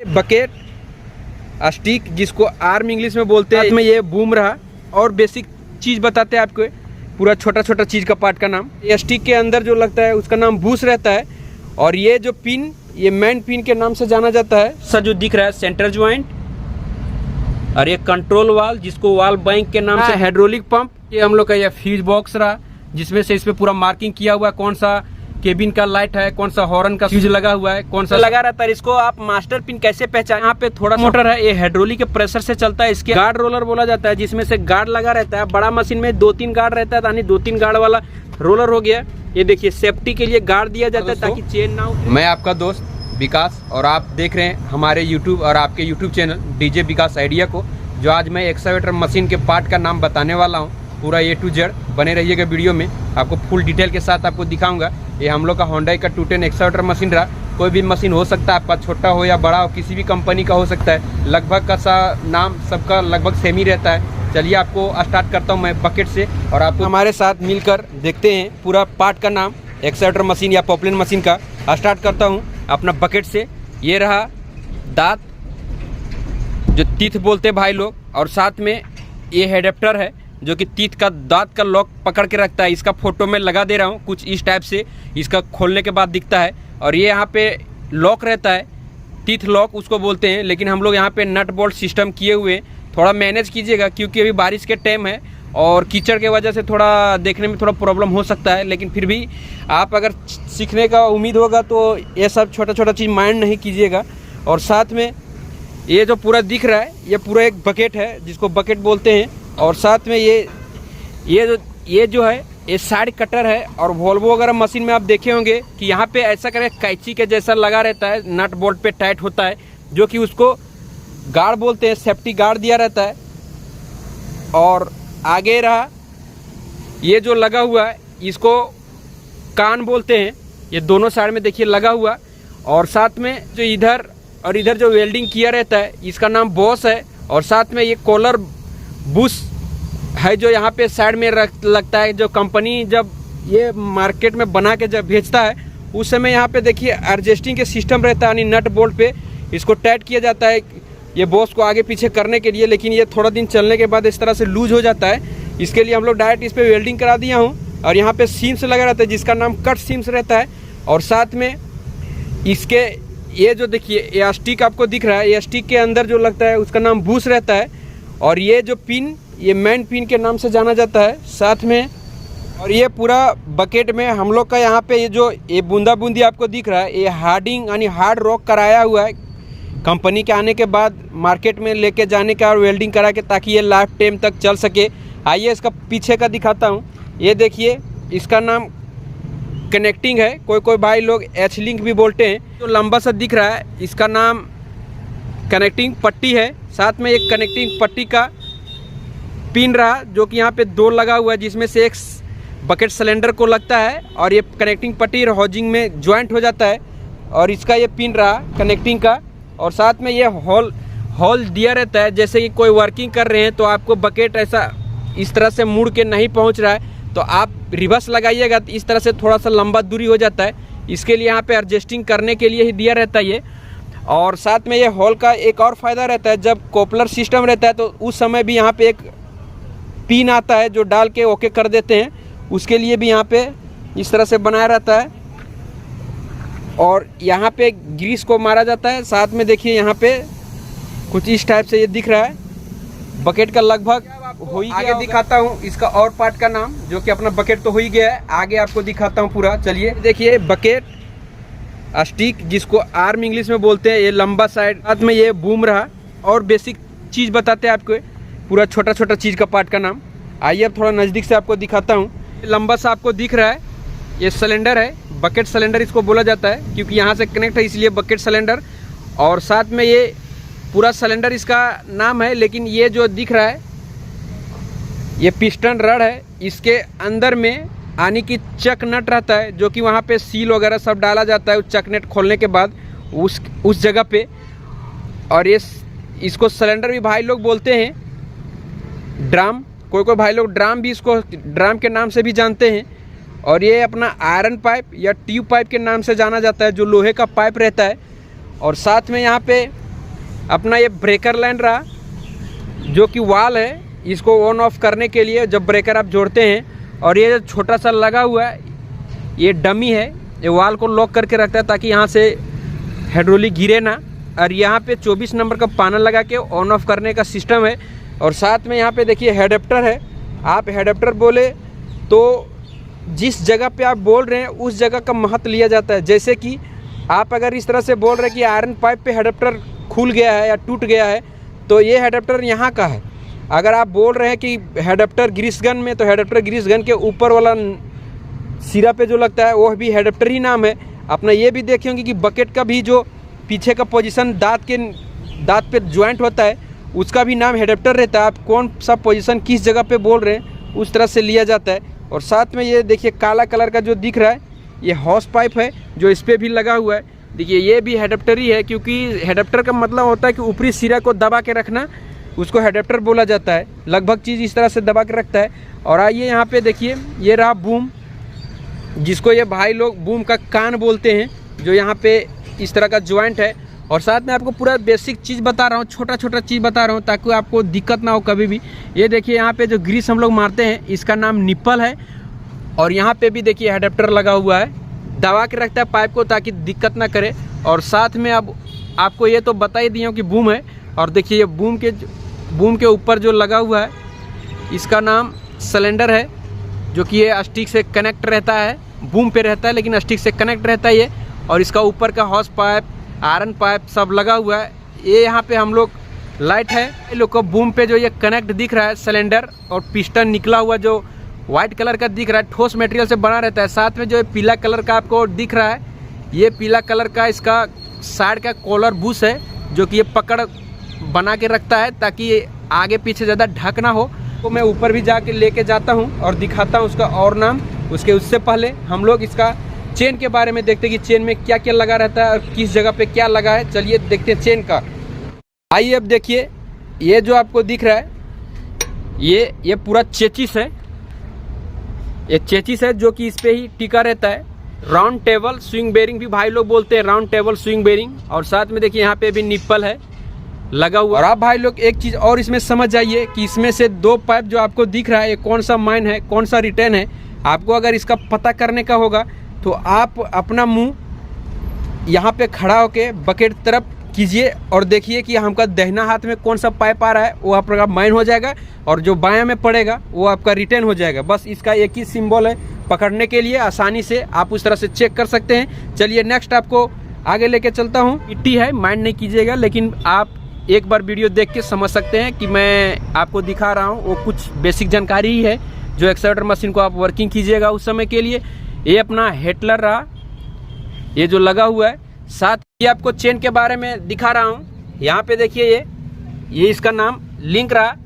Bucket stick जिसको arm English में बोलते हैं, इसमें ये बूम रहा और बेसिक चीज़ बताते हैं आपको, पूरा छोटा छोटा चीज़ का पार्ट का नाम। ये स्टिक के अंदर जो लगता है उसका नाम बूस रहता है, और ये जो पिन ये मेन पिन के नाम से जाना जाता है। सर जो दिख रहा है सेंटर ज्वाइंट, और ये कंट्रोल वाल जिसको वाल बैंक के नाम से, हाइड्रोलिक पंप, ये हम लोग का ये फ्यूज बॉक्स रहा जिसमें से इस पे पूरा मार्किंग किया हुआ है कौन सा केबिन का लाइट है, कौन सा हॉर्न का फ्यूज लगा हुआ है, कौन सा लगा रहता है। इसको आप मास्टर पिन कैसे पहचान, यहाँ पे थोड़ा मोटर है, ये हाइड्रोलिक के प्रेशर से चलता है। इसके गार्ड रोलर बोला जाता है जिसमें से गार्ड लगा रहता है। बड़ा मशीन में 2-3 गार्ड रहता है, यानी 2-3 गार्ड वाला रोलर हो गया। ये देखिए सेफ्टी के लिए गार्ड दिया जाता है ताकि चेन ना हो। मैं आपका दोस्त विकास और आप देख रहे हैं हमारे यूट्यूब और आपके यूट्यूब चैनल डीजे विकास आइडिया को, जो आज मैं एक्सकावेटर मशीन के पार्ट का नाम बताने वाला हूँ। पूरा A to Z बने रहिएगा वीडियो में, आपको फुल डिटेल के साथ आपको दिखाऊंगा। ये हम लोग का होंडा का 210 एक्सकावेटर मशीन रहा। कोई भी मशीन हो सकता है आपका, छोटा हो या बड़ा हो, किसी भी कंपनी का हो सकता है। लगभग का सा नाम सबका लगभग सेम ही रहता है। चलिए आपको स्टार्ट करता हूँ मैं बकेट से, और आपको हमारे साथ मिलकर देखते हैं पूरा पार्ट का नाम एक्सकावेटर मशीन या पॉपलिन मशीन का। स्टार्ट करता हूँ अपना बकेट से। ये रहा दांत जो तीथ बोलते हैं भाई लोग, और साथ में ये एडेप्टर है जो कि तीथ का दांत का लॉक पकड़ के रखता है। इसका फोटो में लगा दे रहा हूँ कुछ इस टाइप से, इसका खोलने के बाद दिखता है। और ये यहाँ पे लॉक रहता है, तीथ लॉक उसको बोलते हैं, लेकिन हम लोग यहाँ पे नट बोल्ट सिस्टम किए हुए। थोड़ा मैनेज कीजिएगा क्योंकि अभी बारिश के टाइम है और कीचड़ के वजह से थोड़ा देखने में थोड़ा प्रॉब्लम हो सकता है, लेकिन फिर भी आप अगर सीखने का उम्मीद होगा तो ये सब छोटा छोटा चीज़ माइंड नहीं कीजिएगा। और साथ में ये जो पूरा दिख रहा है ये पूरा एक बकेट है जिसको बकेट बोलते हैं। और साथ में ये जो है ये साइड कटर है। और वोल्वो वगैरह मशीन में आप देखे होंगे कि यहाँ पे ऐसा करे कैंची के जैसा लगा रहता है, नट बोल्ट पे टाइट होता है, जो कि उसको गार्ड बोलते हैं, सेफ्टी गार्ड दिया रहता है। और आगे रहा ये जो लगा हुआ है इसको कान बोलते हैं, ये दोनों साइड में देखिए लगा हुआ। और साथ में जो इधर और इधर जो वेल्डिंग किया रहता है इसका नाम बॉस है। और साथ में ये कॉलर बुश है जो यहाँ पे साइड में लगता है। जो कंपनी जब ये मार्केट में बना के जब भेजता है उस समय यहाँ पे देखिए एडजस्टिंग के सिस्टम रहता है, यानी नट बोल्ट पे इसको टाइट किया जाता है ये बॉस को आगे पीछे करने के लिए। लेकिन ये थोड़ा दिन चलने के बाद इस तरह से लूज हो जाता है, इसके लिए हम लोग डायरेक्ट इस पर वेल्डिंग करा दिया हूँ। और यहाँ पे सीम्स लगा रहता है जिसका नाम कट सीम्स रहता है। और साथ में इसके ये जो देखिए ये स्टिक आपको दिख रहा है, ये स्टिक के अंदर जो लगता है उसका नाम बूस रहता है। और ये जो पिन ये मेन पिन के नाम से जाना जाता है साथ में। और ये पूरा बकेट में हम लोग का यहाँ पे ये बूंदा बूंदी आपको दिख रहा है, ये हार्डिंग यानी हार्ड रॉक कराया हुआ है कंपनी के आने के बाद मार्केट में लेके जाने का और वेल्डिंग करा के, ताकि ये लाइफ टाइम तक चल सके। आइए इसका पीछे का दिखाता हूँ। ये देखिए इसका नाम कनेक्टिंग है, कोई भाई लोग एच लिंक भी बोलते हैं। जो लंबा सा दिख रहा है इसका नाम कनेक्टिंग पट्टी है। साथ में एक कनेक्टिंग पट्टी का पिन रहा जो कि यहाँ पे 2 लगा हुआ है, जिसमें से एक बकेट सिलेंडर को लगता है और ये कनेक्टिंग पट्टी हाउसिंग में ज्वाइंट हो जाता है। और इसका ये पिन रहा कनेक्टिंग का। और साथ में ये हॉल दिया रहता है, जैसे कि कोई वर्किंग कर रहे हैं तो आपको बकेट ऐसा इस तरह से मुड़ के नहीं पहुँच रहा है तो आप रिवर्स लगाइएगा तो इस तरह से थोड़ा सा लंबा दूरी हो जाता है। इसके लिए यहाँ पे एडजस्टिंग करने के लिए ही दिया रहता है ये। और साथ में ये हॉल का एक और फ़ायदा रहता है, जब कॉपलर सिस्टम रहता है तो उस समय भी यहाँ पे एक पिन आता है जो डाल के ओके कर देते हैं, उसके लिए भी यहाँ पे इस तरह से बनाया रहता है। और यहाँ पे ग्रीस को मारा जाता है। साथ में देखिए यहाँ पे कुछ इस टाइप से ये दिख रहा है बकेट का लगभग हो ही गया। आगे दिखाता हूँ इसका और पार्ट का नाम, जो कि अपना बकेट तो हो ही गया है, आगे आपको दिखाता हूँ पूरा। चलिए देखिए बकेट स्टिक जिसको आर्म इंग्लिश में बोलते हैं, ये लंबा साइड, साथ में ये बूम रहा और बेसिक चीज़ बताते हैं आपको, पूरा छोटा छोटा चीज़ का पार्ट का नाम। आइए अब थोड़ा नज़दीक से आपको दिखाता हूँ। लंबा सा आपको दिख रहा है ये सिलेंडर है, बकेट सिलेंडर इसको बोला जाता है क्योंकि यहाँ से कनेक्ट है इसलिए बकेट सिलेंडर। और साथ में ये पूरा सिलेंडर इसका नाम है। लेकिन ये जो दिख रहा है ये पिस्टन रड है, इसके अंदर में यानी कि चक नट रहता है जो कि वहाँ पे सील वगैरह सब डाला जाता है उस चक नट खोलने के बाद उस जगह पे। और ये इसको सिलेंडर भी भाई लोग बोलते हैं, ड्राम, कोई भाई लोग ड्राम भी इसको ड्राम के नाम से भी जानते हैं। और ये अपना आयरन पाइप या ट्यूब पाइप के नाम से जाना जाता है, जो लोहे का पाइप रहता है। और साथ में यहाँ पे अपना ये ब्रेकर लाइन रहा, जो कि वाल है, इसको ऑन ऑफ करने के लिए जब ब्रेकर आप जोड़ते हैं। और ये जो छोटा सा लगा हुआ है ये डमी है, ये वाल को लॉक करके रखता है ताकि यहाँ से हाइड्रोलिक गिरे ना। और यहाँ पे 24 नंबर का पैनल लगा के ऑन ऑफ करने का सिस्टम है। और साथ में यहाँ पे देखिए हेडप्टर है। आप हेडप्टर बोले तो जिस जगह पे आप बोल रहे हैं उस जगह का महत्व लिया जाता है। जैसे कि आप अगर इस तरह से बोल रहे हैं कि आयरन पाइप पे हेडप्टर खुल गया है या टूट गया है, तो ये हेडप्टर यहाँ का है। अगर आप बोल रहे हैं कि हेडप्टर ग्रीस गन में, तो हेडप्टर ग्रीस गन के ऊपर वाला सिरा पे जो लगता है वो भी हेडप्टर ही नाम है अपना। ये भी देखे होंगे कि बकेट का भी जो पीछे का पोजीशन दांत पे ज्वाइंट होता है उसका भी नाम हेडप्टर रहता है। आप कौन सा पोजीशन किस जगह पे बोल रहे हैं उस तरह से लिया जाता है। और साथ में ये देखिए काला कलर का जो दिख रहा है ये हॉस पाइप है जो इस पर भी लगा हुआ है। देखिए ये भी हेडप्टर ही है, क्योंकि हेडप्टर का मतलब होता है कि ऊपरी सिरा को दबा के रखना, उसको हेडप्टर बोला जाता है। लगभग चीज़ इस तरह से दबा के रखता है। और आइए यहाँ पे देखिए ये रहा बूम, जिसको ये भाई लोग बूम का कान बोलते हैं, जो यहाँ पे इस तरह का ज्वाइंट है। और साथ में आपको पूरा बेसिक चीज़ बता रहा हूँ, छोटा छोटा चीज़ बता रहा हूँ ताकि आपको दिक्कत ना हो कभी भी। ये देखिए यहाँ पे जो ग्रीस हम लोग मारते हैं इसका नाम निप्पल है। और यहाँ पे भी देखिए हेडप्टर लगा हुआ है, दबा के रखता है पाइप को ताकि दिक्कत ना करे। और साथ में अब आपको ये तो बता ही दिया कि बूम है। और देखिए ये बूम के ऊपर जो लगा हुआ है इसका नाम सिलेंडर है, जो कि ये स्टिक से कनेक्ट रहता है। बूम पे रहता है लेकिन स्टिक से कनेक्ट रहता है ये। और इसका ऊपर का हॉस पाइप, आयरन पाइप सब लगा हुआ है। ये यहाँ पे हम लोग लाइट है, ये लोग को बूम पे जो ये कनेक्ट दिख रहा है सिलेंडर और पिस्टन निकला हुआ जो वाइट कलर का दिख रहा है, ठोस मटेरियल से बना रहता है। साथ में जो पीला कलर का आपको दिख रहा है, ये पीला कलर का इसका साइड का कॉलर बुश है, जो कि ये पकड़ बना के रखता है ताकि ये आगे पीछे ज़्यादा ढक ना हो। तो मैं ऊपर भी जाके लेके जाता हूँ और दिखाता हूँ उसका और नाम। उससे पहले हम लोग इसका चेन के बारे में देखते हैं कि चेन में क्या क्या लगा रहता है और किस जगह पे क्या लगा है। चलिए देखते हैं चेन का। आइए अब देखिए ये जो आपको दिख रहा है ये पूरा चेचिस है। ये चेचिस है जो कि इस पे ही टिका रहता है। राउंड टेबल स्विंग बेरिंग भी भाई लोग बोलते हैं, राउंड टेबल स्विंग बेरिंग। और साथ में देखिए यहाँ पे भी निप्पल है लगा हुआ। और आप भाई लोग एक चीज़ और इसमें समझ जाइए कि इसमें से 2 पाइप जो आपको दिख रहा है ये कौन सा माइन है, कौन सा रिटर्न है। आपको अगर इसका पता करने का होगा तो आप अपना मुंह यहाँ पे खड़ा होके बकेट तरफ कीजिए और देखिए कि हमका दाहिना हाथ में कौन सा पाइप आ रहा है, वो आपका माइन हो जाएगा। और जो बायां में पड़ेगा वो आपका रिटर्न हो जाएगा। बस इसका एक ही सिंबल है पकड़ने के लिए, आसानी से आप उस तरह से चेक कर सकते हैं। चलिए नेक्स्ट आपको आगे लेके चलता हूँ। इट्टी है, माइंड नहीं कीजिएगा, लेकिन आप एक बार वीडियो देख के समझ सकते हैं कि मैं आपको दिखा रहा हूँ वो कुछ बेसिक जानकारी ही है जो एक्सकैवेटर मशीन को आप वर्किंग कीजिएगा उस समय के लिए। ये अपना हेटलर रहा, ये जो लगा हुआ है। साथ ही आपको चेन के बारे में दिखा रहा हूँ। यहाँ पे देखिए ये इसका नाम लिंक रहा।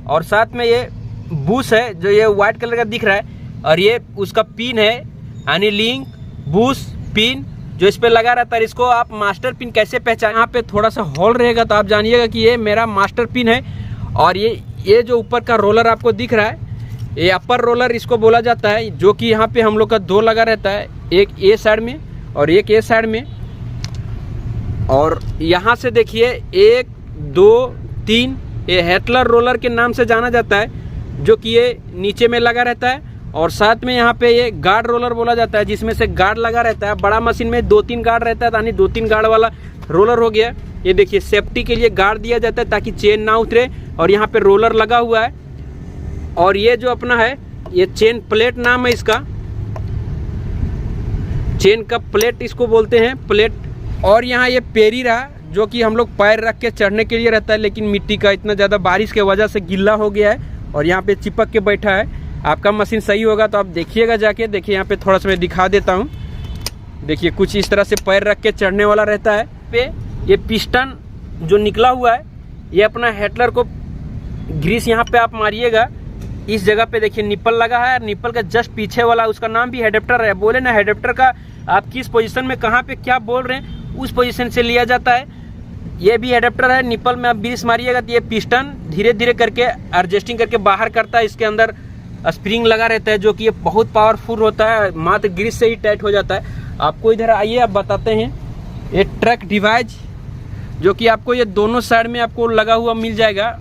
और साथ में ये बूस है जो ये व्हाइट कलर का दिख रहा है। और ये उसका पिन है, यानी लिंक बूस पिन जो इस पे लगा रहता है। इसको आप मास्टर पिन कैसे पहचान, यहाँ पे थोड़ा सा होल रहेगा तो आप जानिएगा कि ये मेरा मास्टर पिन है। और ये जो ऊपर का रोलर आपको दिख रहा है ये अपर रोलर इसको बोला जाता है, जो कि यहाँ पे हम लोग का 2 लगा रहता है, एक ए साइड में और एक ए साइड में। और यहाँ से देखिए 1 2 3 ये हेटलर रोलर के नाम से जाना जाता है, जो कि ये नीचे में लगा रहता है। और साथ में यहाँ पे ये गार्ड रोलर बोला जाता है, जिसमें से गार्ड लगा रहता है। बड़ा मशीन में 2-3 गार्ड रहता है, यानी 2-3 गार्ड वाला रोलर हो गया। ये देखिए सेफ्टी के लिए गार्ड दिया जाता है ताकि चेन ना उतरे। और यहाँ पे रोलर लगा हुआ है। और ये जो अपना है ये चेन प्लेट नाम है इसका, चेन का प्लेट इसको बोलते हैं, प्लेट। और यहाँ ये पेरी रहा जो कि हम लोग पैर रख के चढ़ने के लिए रहता है, लेकिन मिट्टी का इतना ज़्यादा बारिश के वजह से गिल्ला हो गया है और यहाँ पे चिपक के बैठा है। आपका मशीन सही होगा तो आप देखिएगा जाके। देखिए यहाँ पे थोड़ा सा मैं दिखा देता हूँ। देखिए कुछ इस तरह से पैर रख के चढ़ने वाला रहता है। पे ये पिस्टन जो निकला हुआ है ये अपना हेटलर को ग्रीस यहाँ पे आप मारिएगा, इस जगह पे देखिए निप्पल लगा है। निप्पल का जस्ट पीछे वाला उसका नाम भी हेडप्टर है। बोले ना हेडप्टर का आप किस पोजीशन में कहाँ पे क्या बोल रहे हैं उस पोजीशन से लिया जाता है। ये भी हेडप्टर है। निप्पल में आप ग्रीस मारिएगा तो ये पिस्टन धीरे धीरे करके एडजस्टिंग करके बाहर करता है। इसके अंदर स्प्रिंग लगा रहता है जो कि ये बहुत पावरफुल होता है, मात्र ग्रीस से ही टाइट हो जाता है। आपको इधर आइए आप बताते हैं। ये ट्रक डिवाइस जो कि आपको ये दोनों साइड में आपको लगा हुआ मिल जाएगा।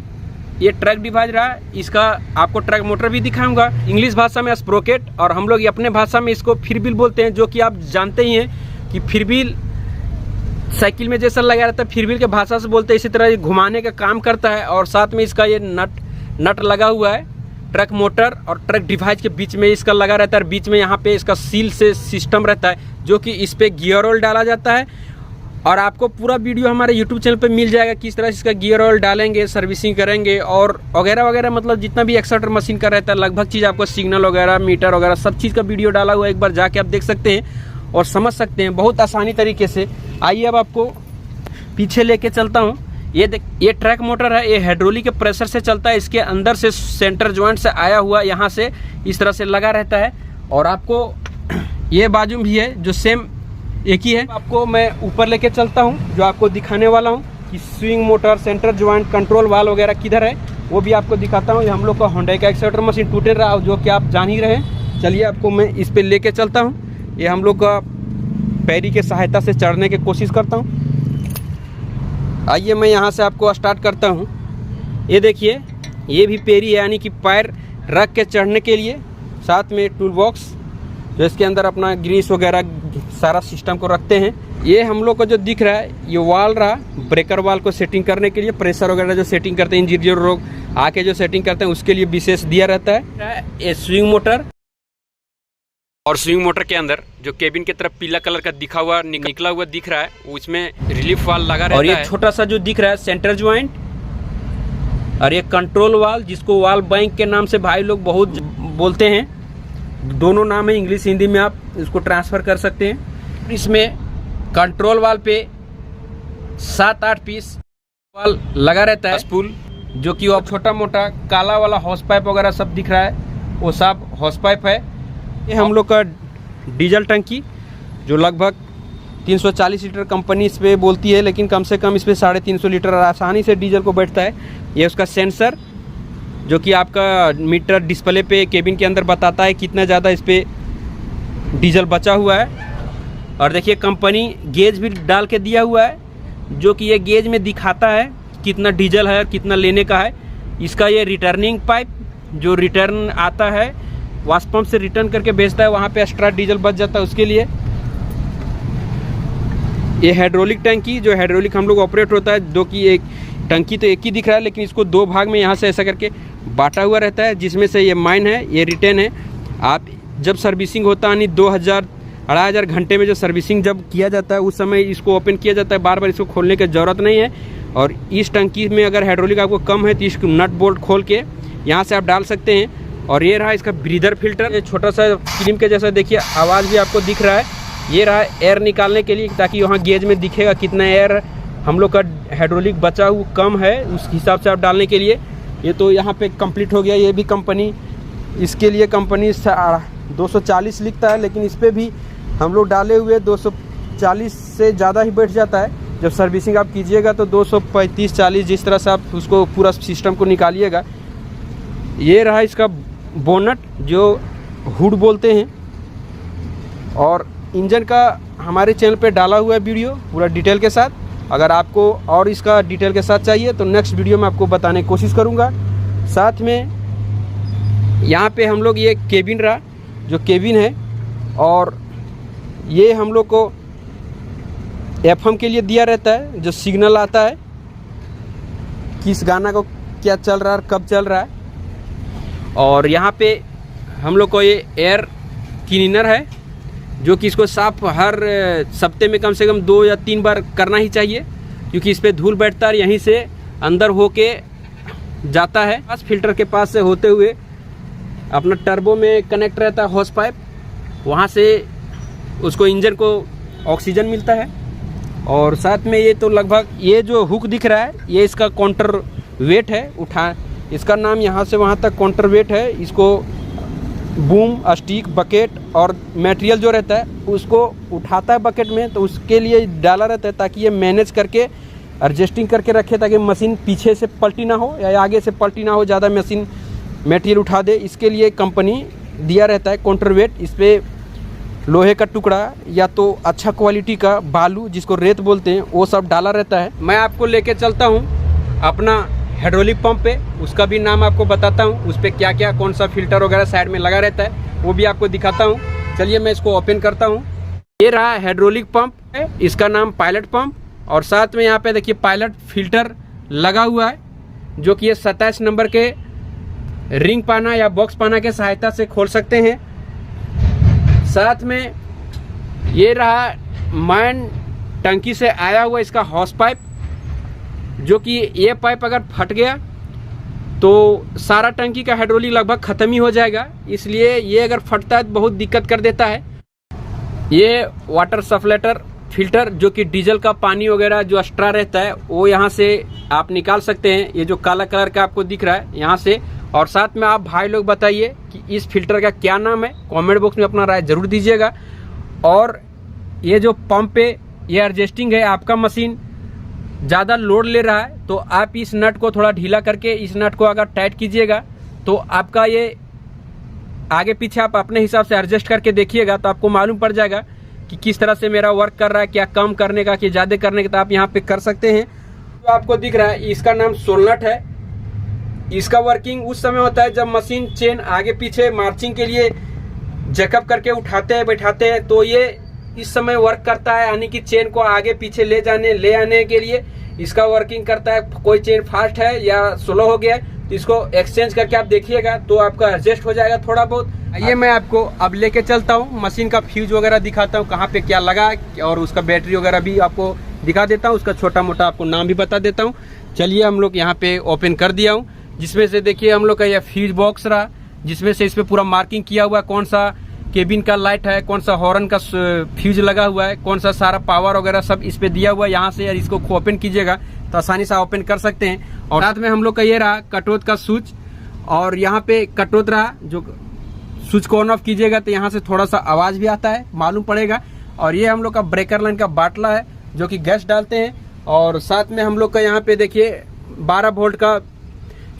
ये ट्रक डिवाइस रहा, इसका आपको ट्रक मोटर भी दिखाऊंगा। इंग्लिश भाषा में स्प्रोकेट और हम लोग अपने भाषा में इसको फिर व्हील बोलते हैं, जो कि आप जानते ही हैं कि फिर व्हील साइकिल में जैसा लगा रहता है, फिर व्हील के भाषा से बोलते हैं। इसी तरह ये घुमाने का काम करता है और साथ में इसका ये नट लगा हुआ है ट्रक मोटर और ट्रक डिवाइस के बीच में इसका लगा रहता है। बीच में यहाँ पे इसका सील से सिस्टम रहता है, जो कि इस पे गियर ऑयल डाला जाता है। और आपको पूरा वीडियो हमारे यूट्यूब चैनल पे मिल जाएगा, किस तरह से इसका गियर ऑयल डालेंगे, सर्विसिंग करेंगे और वगैरह वगैरह, मतलब जितना भी एक्सट्रा मशीन का रहता है लगभग चीज़ आपको, सिग्नल वगैरह, मीटर वगैरह, सब चीज़ का वीडियो डाला हुआ है। एक बार जाके आप देख सकते हैं और समझ सकते हैं बहुत आसानी तरीके से। आइए अब आपको पीछे लेके चलता हूँ। ये ट्रैक मोटर है, ये हाइड्रोलिक के प्रेशर से चलता है। इसके अंदर से सेंटर जॉइंट से आया हुआ यहाँ से इस तरह से लगा रहता है। और आपको ये बाजू भी है जो सेम एक ही है। आपको मैं ऊपर लेके चलता हूँ, जो आपको दिखाने वाला हूँ कि swing motor, centre joint, control वाल वगैरह किधर है वो भी आपको दिखाता हूँ। ये हम लोग का होंडा का एक्सेलेरेटर मशीन टूटे रहा, जो कि आप जान ही रहे हैं। चलिए आपको मैं इस पे लेके चलता हूँ। ये हम लोग का पैरी के सहायता से चढ़ने की कोशिश करता हूँ। आइए मैं यहाँ से आपको स्टार्ट करता हूँ। ये देखिए, ये भी पैरी है, यानी कि पैर रख के चढ़ने के लिए। साथ में टूल बॉक्स, जो इसके अंदर अपना ग्रीस वगैरह सारा सिस्टम को रखते हैं। ये हम लोग को जो दिख रहा है, ये वाल रहा, ब्रेकर वाल को सेटिंग करने के लिए, प्रेशर वगैरह जो सेटिंग करते हैं, इंजीनियर लोग आके जो सेटिंग करते हैं उसके लिए विशेष दिया रहता है। ये स्विंग मोटर, और स्विंग मोटर के अंदर जो केबिन की तरफ पीला कलर का दिखा हुआ निकला हुआ दिख रहा है, उसमें रिलीफ वाल लगा रहता है। और ये छोटा सा जो दिख रहा है सेंटर ज्वाइंट, और ये कंट्रोल वाल, जिसको वाल बैंक के नाम से भाई लोग बहुत बोलते हैं। दोनों नाम है, इंग्लिश हिंदी में आप इसको ट्रांसफर कर सकते हैं। इसमें कंट्रोल वाल पे 7-8 पीस वाल लगा रहता है, स्पूल, जो कि वो छोटा मोटा काला वाला हॉस पाइप वगैरह सब दिख रहा है, वो सब हॉस पाइप है। ये हम लोग का डीजल टंकी, जो लगभग 340 लीटर कंपनी इस पर बोलती है, लेकिन कम से कम इस पर 350 लीटर आसानी से डीजल को बैठता है। ये उसका सेंसर, जो कि आपका मीटर डिस्प्ले पे केबिन के अंदर बताता है कितना ज़्यादा इस पर डीजल बचा हुआ है। और देखिए कंपनी गेज भी डाल के दिया हुआ है, जो कि ये गेज में दिखाता है कितना डीजल है और कितना लेने का है। इसका ये रिटर्निंग पाइप, जो रिटर्न आता है वाश पंप से रिटर्न करके भेजता है, वहाँ पे एक्स्ट्रा डीजल बच जाता है उसके लिए। ये हाइड्रोलिक टंकी, जो हाइड्रोलिक हम लोग ऑपरेट होता है, जो कि एक टंकी तो एक ही दिख रहा है, लेकिन इसको 2 भाग में यहाँ से ऐसा करके बांटा हुआ रहता है, जिसमें से ये माइन है, ये रिटर्न है। आप जब सर्विसिंग होता है, यानी 2000-2500 घंटे में जो सर्विसिंग जब किया जाता है, उस समय इसको ओपन किया जाता है, बार बार इसको खोलने की ज़रूरत नहीं है। और इस टंकी में अगर हाइड्रोलिक आपको कम है तो इसको नट बोल्ट खोल के यहाँ से आप डाल सकते हैं। और ये रहा इसका ब्रीदर फिल्टर, ये छोटा सा फिल्म के जैसा देखिए आवाज़ भी आपको दिख रहा है। ये रहा एयर निकालने के लिए, ताकि वहाँ गेज में दिखेगा कितना एयर हम लोग का हाइड्रोलिक बचा हुआ कम है, उस हिसाब से आप डालने के लिए। ये तो यहाँ पे कंप्लीट हो गया। ये भी कंपनी, इसके लिए कंपनी 240 लिखता है, लेकिन इस पर भी हम लोग डाले हुए 240 से ज़्यादा ही बैठ जाता है। जब सर्विसिंग आप कीजिएगा तो 235-40, जिस तरह से आप उसको पूरा सिस्टम को निकालिएगा। ये रहा इसका बोनट, जो हुड बोलते हैं। और इंजन का हमारे चैनल पे डाला हुआ है वीडियो पूरा डिटेल के साथ। अगर आपको और इसका डिटेल के साथ चाहिए तो नेक्स्ट वीडियो में आपको बताने की कोशिश करूँगा। साथ में यहाँ पे हम लोग ये केबिन रहा, जो केबिन है, और ये हम लोग को एफएम के लिए दिया रहता है, जो सिग्नल आता है किस गाना को क्या चल रहा है, कब चल रहा है। और यहाँ पे हम लोग को ये एयर क्लीनर है, जो कि इसको साफ हर सप्ते में कम से कम 2 या 3 बार करना ही चाहिए, क्योंकि इस पर धूल बैठता है, यहीं से अंदर होके जाता है। बस फिल्टर के पास से होते हुए अपना टर्बो में कनेक्ट रहता है हॉस पाइप, वहाँ से उसको इंजन को ऑक्सीजन मिलता है। और साथ में ये तो लगभग, ये जो हुक दिख रहा है, ये इसका काउंटर वेट है, इसका नाम यहाँ से वहाँ तक काउंटर वेट है। इसको बूम, स्टिक, बकेट और मटेरियल जो रहता है उसको उठाता है बकेट में, तो उसके लिए डाला रहता है, ताकि ये मैनेज करके एडजस्टिंग करके रखे, ताकि मशीन पीछे से पलटी ना हो या आगे से पलटी ना हो, ज़्यादा मशीन मटेरियल उठा दे। इसके लिए कंपनी दिया रहता है काउंटर वेट। इस पर लोहे का टुकड़ा या तो अच्छा क्वालिटी का बालू जिसको रेत बोलते हैं वो सब डाला रहता है। मैं आपको लेके चलता हूँ अपना हाइड्रोलिक पंप पे, उसका भी नाम आपको बताता हूँ, उस पर क्या क्या कौन सा फिल्टर वगैरह साइड में लगा रहता है वो भी आपको दिखाता हूँ। चलिए मैं इसको ओपन करता हूँ। ये रहा हाइड्रोलिक पंप है, इसका नाम पायलट पंप, और साथ में यहाँ पे देखिए पायलट फिल्टर लगा हुआ है जो कि ये 27 नंबर के रिंग पाना या बॉक्स पाना के सहायता से खोल सकते हैं। साथ में ये रहा मैन टंकी से आया हुआ इसका हॉस पाइप, जो कि ये पाइप अगर फट गया तो सारा टंकी का हाइड्रोलिक लगभग ख़त्म ही हो जाएगा, इसलिए ये अगर फटता है तो बहुत दिक्कत कर देता है। ये वाटर सप्लाइटर फिल्टर जो कि डीजल का पानी वगैरह जो एक्स्ट्रा रहता है वो यहाँ से आप निकाल सकते हैं, ये जो काला कलर का आपको दिख रहा है यहाँ से। और साथ में आप भाई लोग बताइए कि इस फिल्टर का क्या नाम है, कमेंट बॉक्स में अपना राय जरूर दीजिएगा। और ये जो पंप पे ये एडजस्टिंग है, आपका मशीन ज़्यादा लोड ले रहा है तो आप इस नट को थोड़ा ढीला करके इस नट को अगर टाइट कीजिएगा तो आपका ये आगे पीछे आप अपने हिसाब से एडजस्ट करके देखिएगा तो आपको मालूम पड़ जाएगा कि किस तरह से मेरा वर्क कर रहा है, क्या कम करने का कि ज़्यादा करने का, तो आप यहाँ पे कर सकते हैं। तो आपको दिख रहा है इसका नाम सोलनट है। इसका वर्किंग उस समय होता है जब मशीन चेन आगे पीछे मार्चिंग के लिए जैकअप करके उठाते हैं बैठाते हैं, तो ये इस समय वर्क करता है, यानी कि चेन को आगे पीछे ले आने के लिए इसका वर्किंग करता है। कोई चेन फास्ट है या स्लो हो गया है तो इसको एक्सचेंज करके आप देखिएगा तो आपका एडजस्ट हो जाएगा थोड़ा बहुत। ये मैं आपको अब लेके चलता हूँ, मशीन का फ्यूज वगैरह दिखाता हूँ कहाँ पे क्या लगा है, और उसका बैटरी वगैरह भी आपको दिखा देता हूँ, उसका छोटा मोटा आपको नाम भी बता देता हूँ। चलिए हम लोग यहाँ पे ओपन कर दिया हूँ, जिसमें से देखिए हम लोग का यह फ्यूज बॉक्स रहा, जिसमें से इस पे पूरा मार्किंग किया हुआ है कौन सा केबिन का लाइट है, कौन सा हॉर्न का फ्यूज लगा हुआ है, कौन सा सारा पावर वगैरह सब इस पे दिया हुआ है। यहाँ से यार इसको ओपन कीजिएगा तो आसानी से ओपन कर सकते हैं। और साथ में हम लोग का ये रहा कटोत का स्विच, और यहाँ पे कटोत रहा, जो स्विच को ऑन ऑफ कीजिएगा तो यहाँ से थोड़ा सा आवाज भी आता है, मालूम पड़ेगा। और ये हम लोग का ब्रेकर लाइन का बाटला है जो कि गैस डालते हैं। और साथ में हम लोग का यहाँ पे देखिए 12 वोल्ट का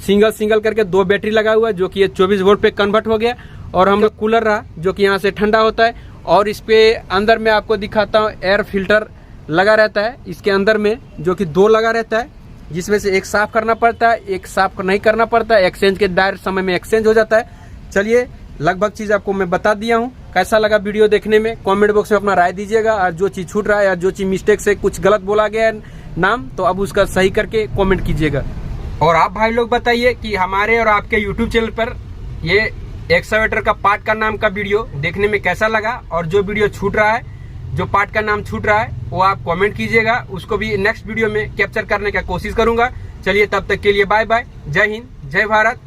सिंगल करके 2 बैटरी लगा हुआ है जो कि ये 24 वोल्ट पे कन्वर्ट हो गया। और हम लोग कूलर रहा जो कि यहाँ से ठंडा होता है। और इस पे अंदर में आपको दिखाता हूँ एयर फिल्टर लगा रहता है इसके अंदर में, जो कि 2 लगा रहता है, जिसमें से एक साफ करना पड़ता है, एक साफ नहीं करना पड़ता है, एक्सचेंज के डायरेक्ट समय में एक्सचेंज हो जाता है। चलिए लगभग चीज़ आपको मैं बता दिया हूँ, कैसा लगा वीडियो देखने में कमेंट बॉक्स में अपना राय दीजिएगा। और जो चीज़ छूट रहा है या जो चीज़ मिस्टेक से कुछ गलत बोला गया है नाम, तो अब उसका सही करके कमेंट कीजिएगा। और आप भाई लोग बताइए कि हमारे और आपके यूट्यूब चैनल पर ये एक्सकैवेटर का पार्ट का नाम का वीडियो देखने में कैसा लगा, और जो वीडियो छूट रहा है, जो पार्ट का नाम छूट रहा है वो आप कमेंट कीजिएगा, उसको भी नेक्स्ट वीडियो में कैप्चर करने का कोशिश करूंगा। चलिए तब तक के लिए बाय बाय, जय हिंद, जय भारत।